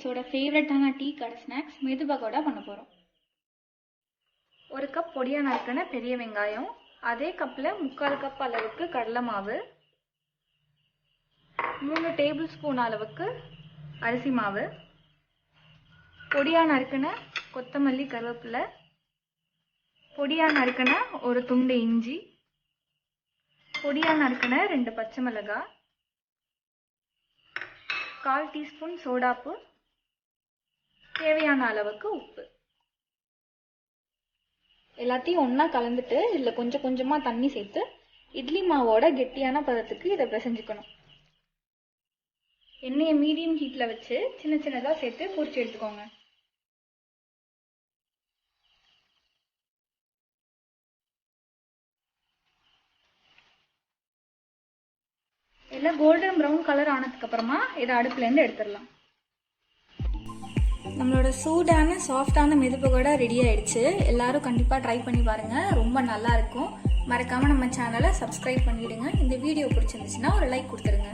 குட்டீஸோட ஃபேவரட்டான டீ கடை ஸ்நாக்ஸ் மெது பகோடா பண்ண போகிறோம். 1 கப் பொடியாக நறுக்கின பெரிய வெங்காயம், அதே கப்பில் 3/4 கப் அளவுக்கு கடலை மாவு, 3 டேபிள் ஸ்பூன் அளவுக்கு அரிசி மாவு, பொடியாக நறுக்கின கொத்தமல்லி கருவேப்பிலை, பொடியாக நறுக்கின ஒரு துண்டு இஞ்சி, பொடியாக நறுக்கின 2 பச்சை மிளகாய், 1/4 டீஸ்பூன் சோடாப்பு, தேவையான அளவுக்கு உப்பு. எல்லாத்தையும் ஒன்றா கலந்துட்டு இதில் கொஞ்சம் கொஞ்சமாக தண்ணி சேர்த்து இட்லி மாவோட கெட்டியான பதத்துக்கு இதை பிசைஞ்சுக்கணும். எண்ணெயை மீடியம் ஹீட்டில் வச்சு சின்ன சின்னதாக சேர்த்து பொரிச்சு எடுத்துக்கோங்க. எல்லாம் கோல்டன் ப்ரௌன் கலர் ஆனதுக்கப்புறமா இதை அடுப்புலேருந்து எடுத்துடலாம். நம்மளோட சூடான சாஃப்டான மெது பகோடா ரெடி ஆயிடுச்சு. எல்லாரும் கண்டிப்பாக ட்ரை பண்ணி பாருங்கள், ரொம்ப நல்லா இருக்கும். மறக்காமல் நம்ம சேனலை சப்ஸ்கிரைப் பண்ணிவிடுங்க. இந்த வீடியோ பிடிச்சிருந்துச்சுன்னா ஒரு லைக் கொடுத்துருங்க.